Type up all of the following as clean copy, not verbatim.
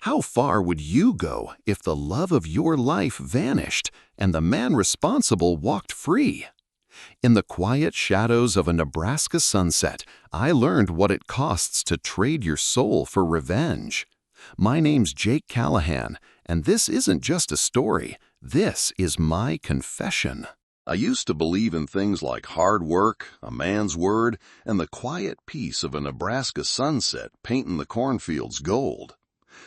How far would you go if the love of your life vanished and the man responsible walked free? In the quiet shadows of a Nebraska sunset, I learned what it costs to trade your soul for revenge. My name's Jake Callahan, and this isn't just a story. This is my confession. I used to believe in things like hard work, a man's word, and the quiet peace of a Nebraska sunset painting the cornfields gold.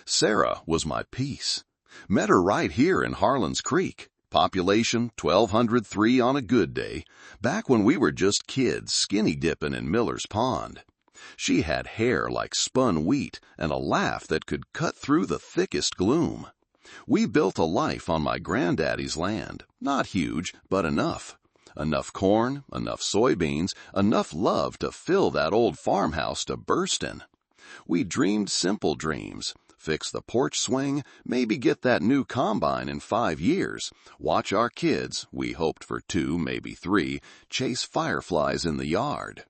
Sarah was my peace. Met her right here in Harlan's Creek. Population 1,203 on a good day, back when we were just kids skinny dipping in Miller's Pond. She had hair like spun wheat and a laugh that could cut through the thickest gloom. We built a life on my granddaddy's land, not huge, but enough. Enough corn, enough soybeans, enough love to fill that old farmhouse to burstin'. We dreamed simple dreams. Fix the porch swing, maybe get that new combine in 5 years, watch our kids, we hoped for 2, maybe 3, chase fireflies in the yard.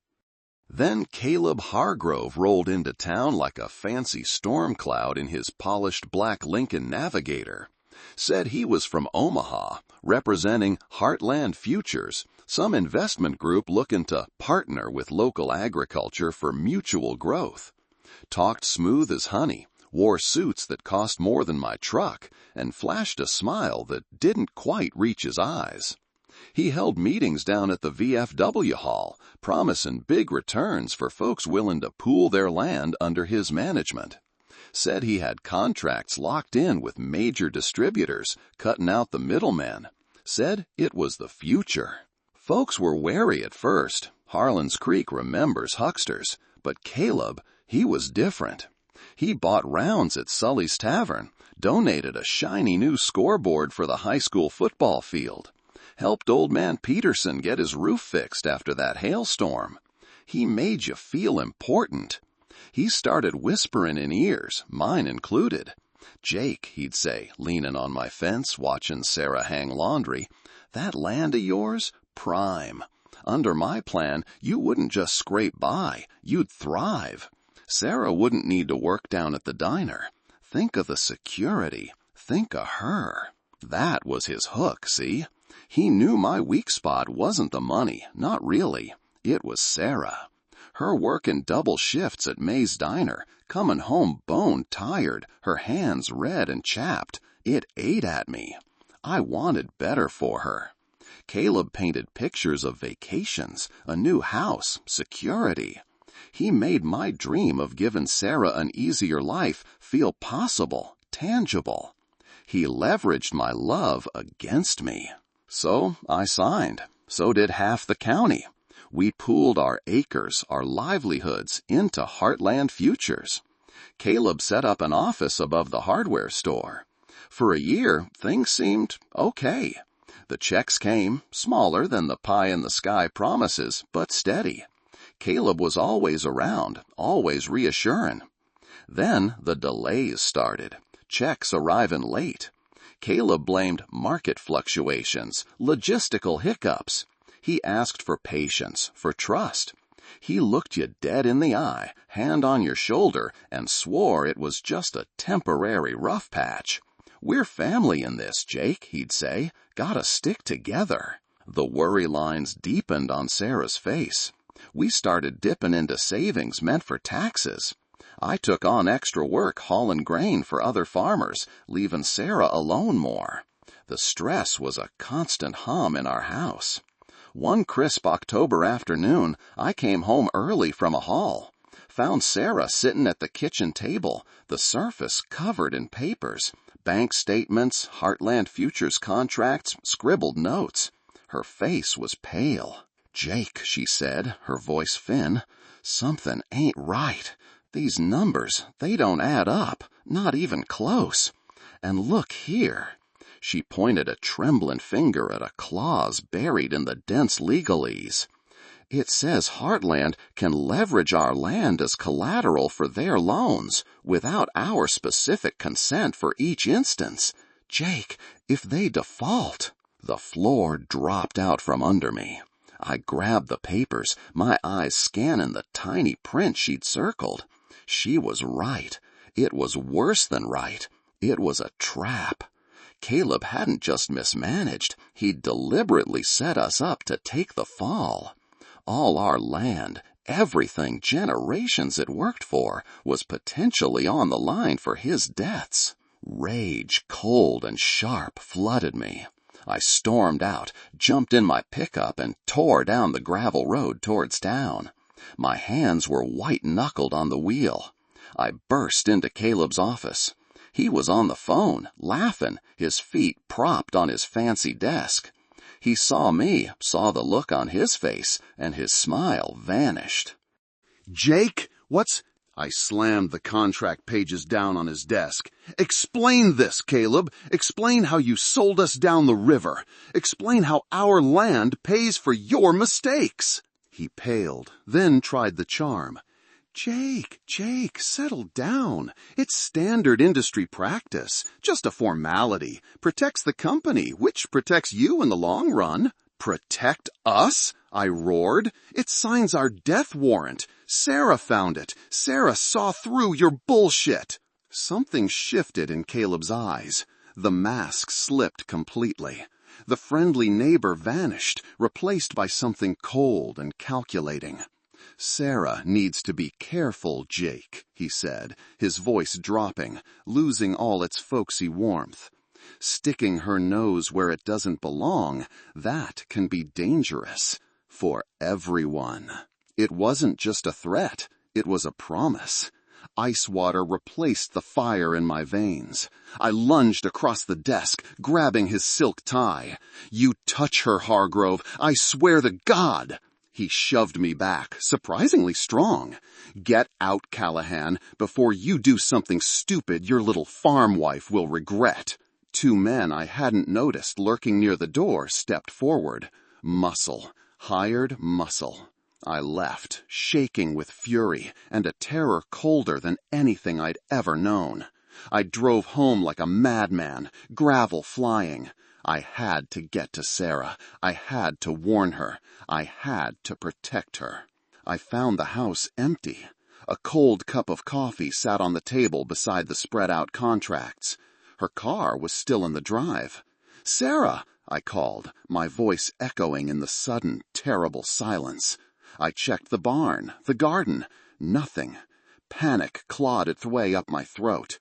Then Caleb Hargrove rolled into town like a fancy storm cloud in his polished black Lincoln Navigator. Said he was from Omaha, representing Heartland Futures, some investment group looking to partner with local agriculture for mutual growth. Talked smooth as honey, wore suits that cost more than my truck, and flashed a smile that didn't quite reach his eyes. He held meetings down at the VFW hall, promising big returns for folks willing to pool their land under his management. Said he had contracts locked in with major distributors, cutting out the middlemen. Said it was the future. Folks were wary at first. Harlan's Creek remembers hucksters, but Caleb, he was different. He bought rounds at Sully's Tavern, donated a shiny new scoreboard for the high school football field, helped old man Peterson get his roof fixed after that hailstorm. He made you feel important. He started whispering in ears, mine included. "Jake," he'd say, leaning on my fence, watching Sarah hang laundry, "that land of yours, prime. Under my plan, you wouldn't just scrape by, you'd thrive. Sarah wouldn't need to work down at the diner. Think of the security. Think of her." That was his hook, see? He knew my weak spot wasn't the money, not really. It was Sarah. Her working double shifts at May's Diner, coming home bone-tired, her hands red and chapped. It ate at me. I wanted better for her. Caleb painted pictures of vacations, a new house, security. He made my dream of giving Sarah an easier life feel possible, tangible. He leveraged my love against me. So I signed. So did half the county. We pooled our acres, our livelihoods, into Heartland Futures. Caleb set up an office above the hardware store. For a year, things seemed okay. The checks came, smaller than the pie-in-the-sky promises, but steady. Caleb was always around, always reassuring. Then the delays started, checks arriving late. Caleb blamed market fluctuations, logistical hiccups. He asked for patience, for trust. He looked you dead in the eye, hand on your shoulder, and swore it was just a temporary rough patch. "We're family in this, Jake," he'd say. "Gotta stick together." The worry lines deepened on Sarah's face. We started dipping into savings meant for taxes. I took on extra work hauling grain for other farmers, leaving Sarah alone more. The stress was a constant hum in our house. One crisp October afternoon, I came home early from a haul. Found Sarah sitting at the kitchen table, the surface covered in papers, bank statements, Heartland Futures contracts, scribbled notes. Her face was pale. "Jake," she said, her voice thin, "something ain't right. These numbers, they don't add up, not even close. And look here." She pointed a trembling finger at a clause buried in the dense legalese. "It says Heartland can leverage our land as collateral for their loans without our specific consent for each instance. Jake, if they default." The floor dropped out from under me. I grabbed the papers, my eyes scanning the tiny print she'd circled. She was right. It was worse than right. It was a trap. Caleb hadn't just mismanaged, he'd deliberately set us up to take the fall. All our land, everything generations had worked for, was potentially on the line for his debts. Rage, cold and sharp, flooded me. I stormed out, jumped in my pickup, and tore down the gravel road towards town. My hands were white-knuckled on the wheel. I burst into Caleb's office. He was on the phone, laughing, his feet propped on his fancy desk. He saw me, saw the look on his face, and his smile vanished. "Jake, what's—" I slammed the contract pages down on his desk. "Explain this, Caleb. Explain how you sold us down the river. Explain how our land pays for your mistakes." He paled, then tried the charm. Jake, settle down. It's standard industry practice. Just a formality. Protects the company, which protects you in the long run. Protect us? I roared. It signs our death warrant. Sarah found it. Sarah saw through your bullshit. Something shifted in Caleb's eyes. The mask slipped completely. The friendly neighbor vanished, replaced by something cold and calculating. "Sarah needs to be careful, Jake," he said, his voice dropping, losing all its folksy warmth. "Sticking her nose where it doesn't belong, that can be dangerous. For everyone." It wasn't just a threat, it was a promise. Ice water replaced the fire in my veins. I lunged across the desk, grabbing his silk tie. "You touch her, Hargrove, I swear to God!" He shoved me back, surprisingly strong. "Get out, Callahan, before you do something stupid your little farm wife will regret." Two men I hadn't noticed lurking near the door stepped forward. Muscle. Hired muscle. I left, shaking with fury and a terror colder than anything I'd ever known. I drove home like a madman, gravel flying. I had to get to Sarah. I had to warn her. I had to protect her. I found the house empty. A cold cup of coffee sat on the table beside the spread-out contracts. Her car was still in the drive. "Sarah!" I called, my voice echoing in the sudden, terrible silence. I checked the barn, the garden. Nothing. Panic clawed its way up my throat.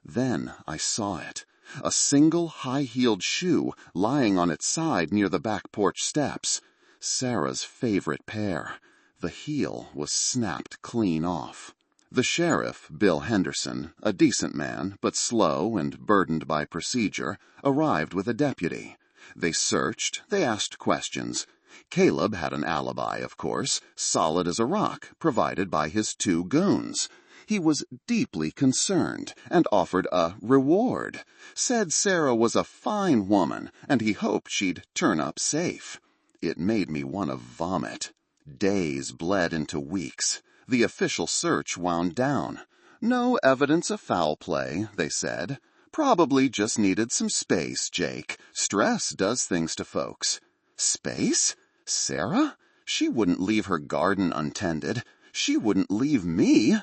Then I saw it. A single high-heeled shoe lying on its side near the back porch steps. Sarah's favorite pair. The heel was snapped clean off. The sheriff, Bill Henderson, a decent man, but slow and burdened by procedure, arrived with a deputy. They searched, they asked questions. Caleb had an alibi, of course, solid as a rock, provided by his two goons. He was deeply concerned and offered a reward. Said Sarah was a fine woman and he hoped she'd turn up safe. It made me want to vomit. Days bled into weeks. The official search wound down. No evidence of foul play, they said. Probably just needed some space, Jake. Stress does things to folks. Space? Sarah? She wouldn't leave her garden untended. She wouldn't leave me.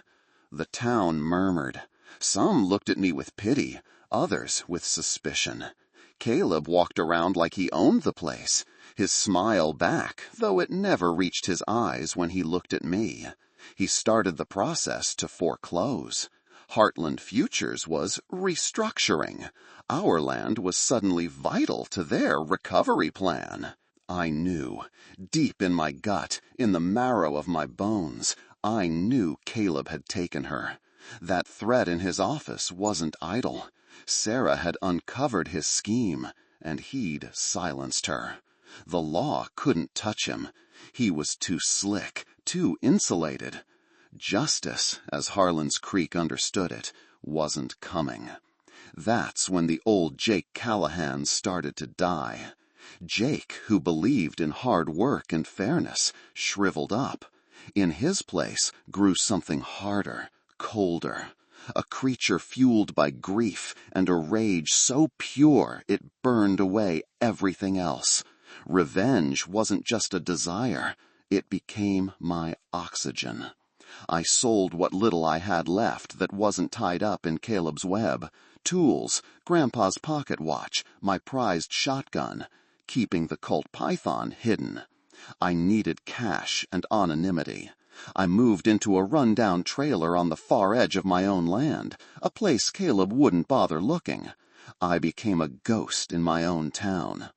The town murmured. Some looked at me with pity, others with suspicion. Caleb walked around like he owned the place, his smile back, though it never reached his eyes when he looked at me. He started the process to foreclose. Heartland Futures was restructuring. Our land was suddenly vital to their recovery plan. I knew, deep in my gut, in the marrow of my bones, I knew Caleb had taken her. That threat in his office wasn't idle. Sarah had uncovered his scheme, and he'd silenced her. The law couldn't touch him. He was too slick, too insulated. Justice, as Harlan's Creek understood it, wasn't coming. That's when the old Jake Callahan started to die. Jake, who believed in hard work and fairness, shriveled up. In his place grew something harder, colder. A creature fueled by grief and a rage so pure it burned away everything else. Revenge wasn't just a desire. It became my oxygen. I sold what little I had left that wasn't tied up in Caleb's web, tools, Grandpa's pocket watch, my prized shotgun, keeping the Colt python hidden. I needed cash and anonymity. I moved into a run-down trailer on the far edge of my own land, a place Caleb wouldn't bother looking. I became a ghost in my own town.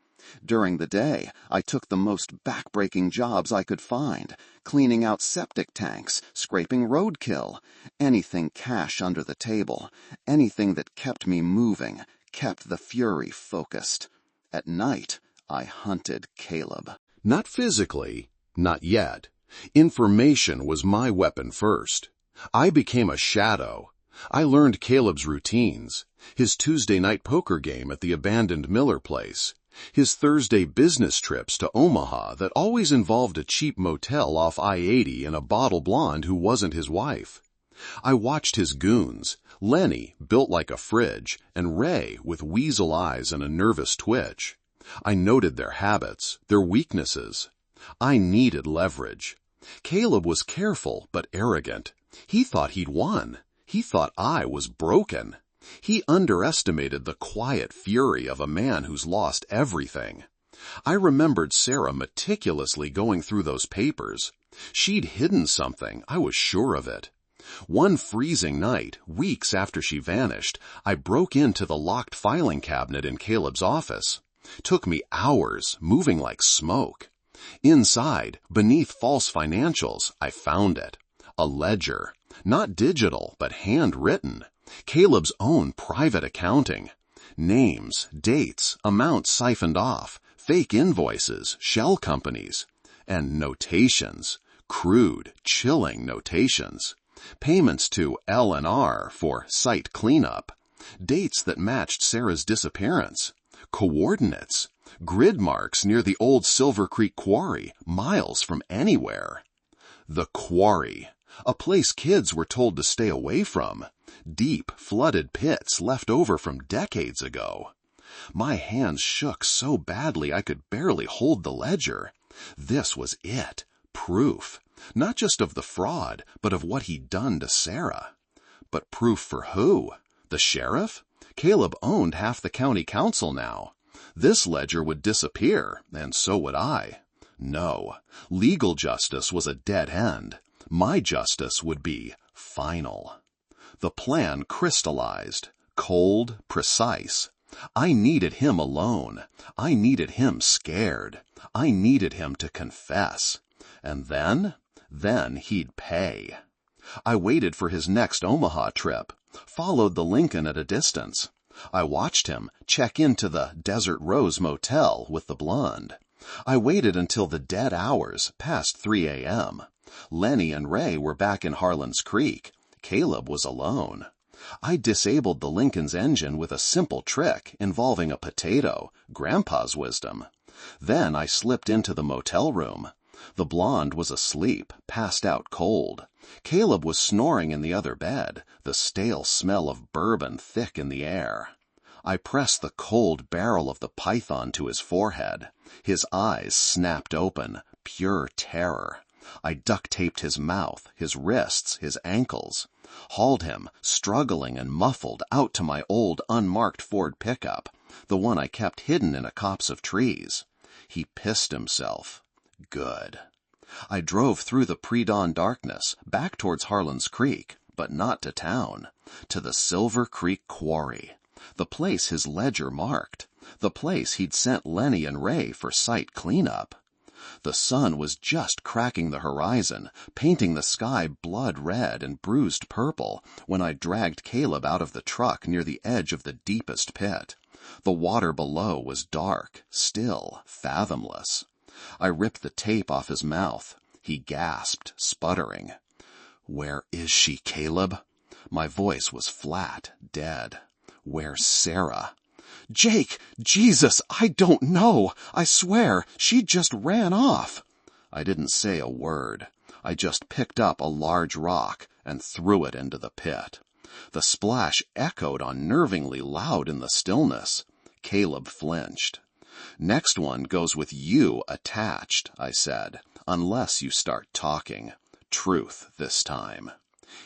During the day, I took the most back-breaking jobs I could find, cleaning out septic tanks, scraping roadkill, anything cash under the table, anything that kept me moving, kept the fury focused. At night, I hunted Caleb. Not physically, not yet. Information was my weapon first. I became a shadow. I learned Caleb's routines, his Tuesday night poker game at the abandoned Miller place, his Thursday business trips to Omaha that always involved a cheap motel off I-80 and a bottle blonde who wasn't his wife. I watched his goons, Lenny, built like a fridge, and Ray, with weasel eyes and a nervous twitch. I noted their habits, their weaknesses. I needed leverage. Caleb was careful but arrogant. He thought he'd won. He thought I was broken. He underestimated the quiet fury of a man who's lost everything. I remembered Sarah meticulously going through those papers. She'd hidden something, I was sure of it. One freezing night, weeks after she vanished, I broke into the locked filing cabinet in Caleb's office. Took me hours, moving like smoke. Inside, beneath false financials, I found it. A ledger. Not digital, but handwritten. Caleb's own private accounting. Names, dates, amounts siphoned off, fake invoices, shell companies. And notations. Crude, chilling notations. Payments to L&R for site cleanup. Dates that matched Sarah's disappearance. Coordinates. Grid marks near the old Silver Creek quarry, miles from anywhere. The quarry. A place kids were told to stay away from. Deep, flooded pits left over from decades ago. My hands shook so badly I could barely hold the ledger. This was it. Proof. Not just of the fraud, but of what he'd done to Sarah. But proof for who? The sheriff? Caleb owned half the county council now. This ledger would disappear, and so would I. No, legal justice was a dead end. My justice would be final. The plan crystallized, cold, precise. I needed him alone. I needed him scared. I needed him to confess. And then he'd pay. I waited for his next Omaha trip, followed the Lincoln at a distance. I watched him check into the Desert Rose Motel with the blonde. I waited until the dead hours, past 3 a.m. Lenny and Ray were back in Harlan's Creek. Caleb was alone. I disabled the Lincoln's engine with a simple trick involving a potato, Grandpa's wisdom. Then I slipped into the motel room. The blonde was asleep, passed out cold. Caleb was snoring in the other bed, the stale smell of bourbon thick in the air. I pressed the cold barrel of the python to his forehead. His eyes snapped open, pure terror. I duct-taped his mouth, his wrists, his ankles. Hauled him, struggling and muffled, out to my old unmarked Ford pickup, the one I kept hidden in a copse of trees. He pissed himself. Good. I drove through the pre-dawn darkness, back towards Harlan's Creek, but not to town, to the Silver Creek Quarry, the place his ledger marked, the place he'd sent Lenny and Ray for site cleanup. The sun was just cracking the horizon, painting the sky blood red and bruised purple, when I dragged Caleb out of the truck near the edge of the deepest pit. The water below was dark, still, fathomless. I ripped the tape off his mouth. He gasped, sputtering. "Where is she, Caleb?" My voice was flat, dead. "Where's Sarah?" "Jake! Jesus! I don't know! I swear, she just ran off!" I didn't say a word. I just picked up a large rock and threw it into the pit. The splash echoed unnervingly loud in the stillness. Caleb flinched. "Next one goes with you attached," I said, "unless you start talking. Truth this time.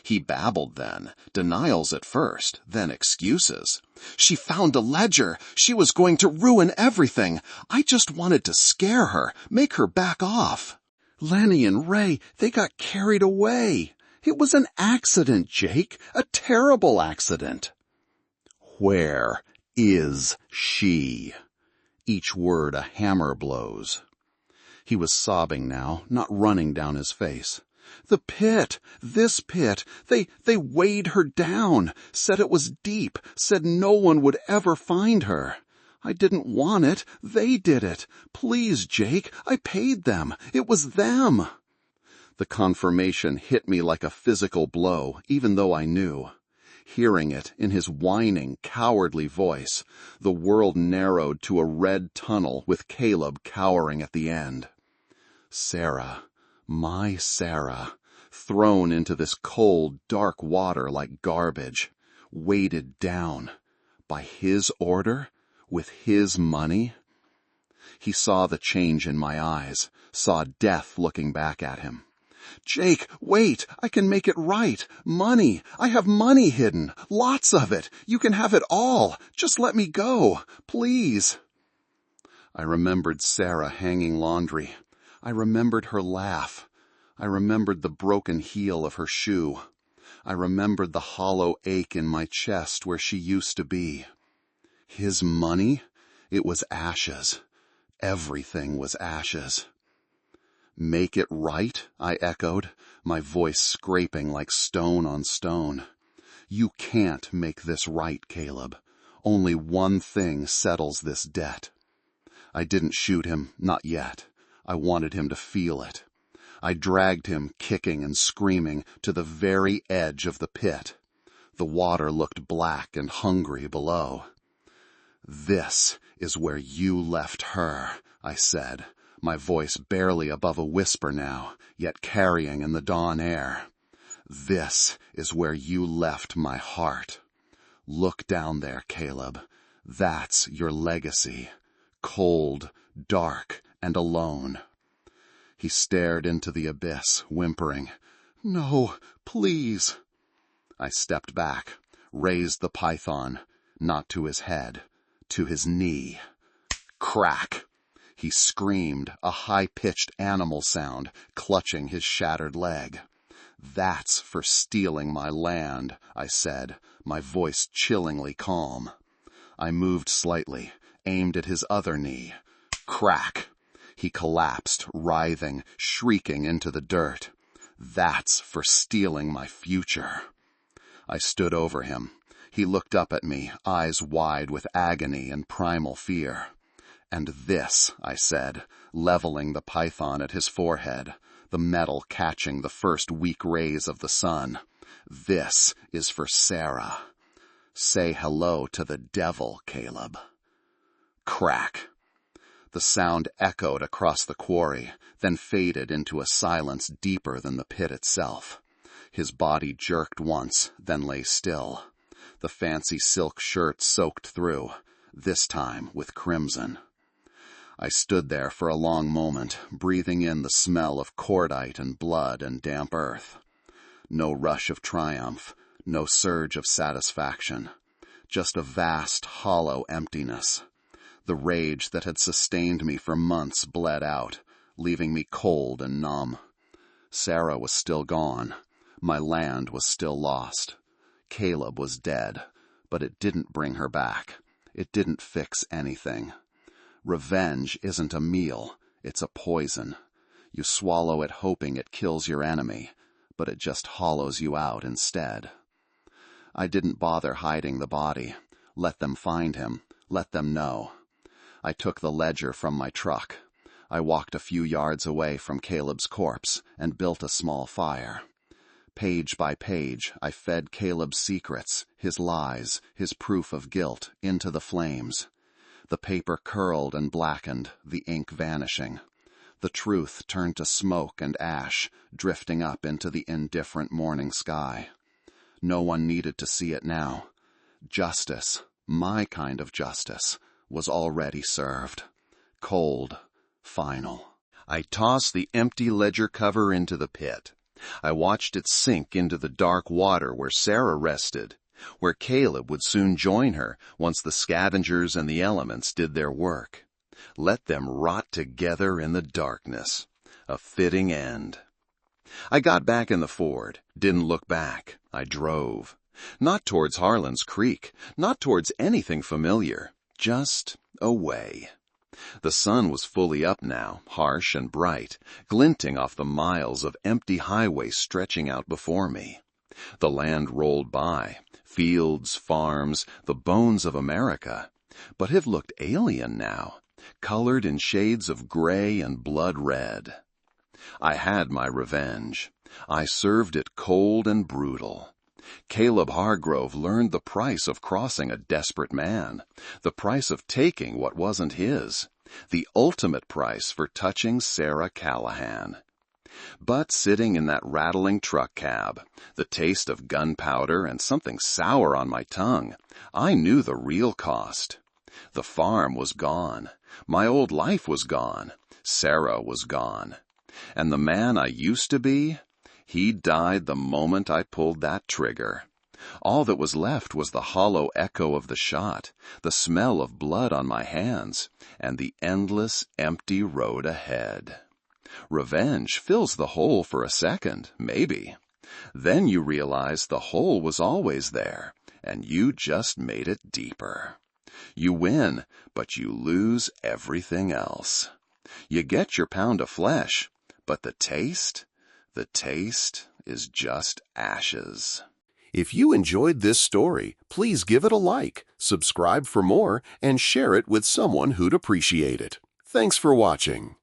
He babbled then, denials at first, then excuses. She found a ledger. She was going to ruin everything. I just wanted to scare her, make her back off. Lenny and Ray, they got carried away. It was an accident, Jake, a terrible accident. Where is she? Each word a hammer blows. He was sobbing now, not running down his face. The pit, this pit, they weighed her down, said it was deep, said no one would ever find her. I didn't want it, they did it. Please, Jake, I paid them. It was them. The confirmation hit me like a physical blow, even though I knew. Hearing it in his whining, cowardly voice, the world narrowed to a red tunnel with Caleb cowering at the end. Sarah, my Sarah, thrown into this cold, dark water like garbage, weighted down. By his order? With his money? He saw the change in my eyes, saw death looking back at him. Jake, wait, I can make it right. Money, I have money hidden, lots of it. You can have it all. Just let me go, please. I remembered Sarah hanging laundry. I remembered her laugh. I remembered the broken heel of her shoe. I remembered the hollow ache in my chest where she used to be. His money? It was ashes. Everything was ashes. Make it right? I echoed, my voice scraping like stone on stone. You can't make this right, Caleb. Only one thing settles this debt. I didn't shoot him, not yet. I wanted him to feel it. I dragged him, kicking and screaming, to the very edge of the pit. The water looked black and hungry below. This is where you left her, I said, my voice barely above a whisper now, yet carrying in the dawn air. This is where you left my heart. Look down there, Caleb. That's your legacy. Cold, dark, and alone. He stared into the abyss, whimpering, No, please. I stepped back, raised the python, not to his head, to his knee. Crack! He screamed, a high-pitched animal sound, clutching his shattered leg. That's for stealing my land, I said, my voice chillingly calm. I moved slightly, aimed at his other knee. Crack! He collapsed, writhing, shrieking into the dirt. That's for stealing my future. I stood over him. He looked up at me, eyes wide with agony and primal fear. And this, I said, leveling the python at his forehead, the metal catching the first weak rays of the sun. This is for Sarah. Say hello to the devil, Caleb. Crack! The sound echoed across the quarry, then faded into a silence deeper than the pit itself. His body jerked once, then lay still. The fancy silk shirt soaked through, this time with crimson. I stood there for a long moment, breathing in the smell of cordite and blood and damp earth. No rush of triumph, no surge of satisfaction. Just a vast, hollow emptiness. The rage that had sustained me for months bled out, leaving me cold and numb. Sarah was still gone. My land was still lost. Caleb was dead, but it didn't bring her back. It didn't fix anything. Revenge isn't a meal, it's a poison. You swallow it hoping it kills your enemy, but it just hollows you out instead. I didn't bother hiding the body. Let them find him. Let them know. I took the ledger from my truck. I walked a few yards away from Caleb's corpse and built a small fire. Page by page, I fed Caleb's secrets, his lies, his proof of guilt, into the flames. The paper curled and blackened, the ink vanishing. The truth turned to smoke and ash, drifting up into the indifferent morning sky. No one needed to see it now. Justice, my kind of justice, was already served. Cold, final. I tossed the empty ledger cover into the pit. I watched it sink into the dark water where Sarah rested, where Caleb would soon join her once the scavengers and the elements did their work. Let them rot together in the darkness. A fitting end. I got back in the Ford, didn't look back. I drove. Not towards Harlan's Creek, not towards anything familiar, just away. The sun was fully up now, harsh and bright, glinting off the miles of empty highway stretching out before me. The land rolled by, fields, farms, the bones of America, but it looked alien now, colored in shades of gray and blood red. I had my revenge. I served it cold and brutal. Caleb Hargrove learned the price of crossing a desperate man, the price of taking what wasn't his, the ultimate price for touching Sarah Callahan. But sitting in that rattling truck cab, the taste of gunpowder and something sour on my tongue, I knew the real cost. The farm was gone. My old life was gone. Sarah was gone. And the man I used to be, he died the moment I pulled that trigger. All that was left was the hollow echo of the shot, the smell of blood on my hands, and the endless, empty road ahead. Revenge fills the hole for a second, maybe. Then you realize the hole was always there, and you just made it deeper. You win, but you lose everything else. You get your pound of flesh, but the taste is just ashes. If you enjoyed this story, please give it a like, subscribe for more, and share it with someone who'd appreciate it. Thanks for watching.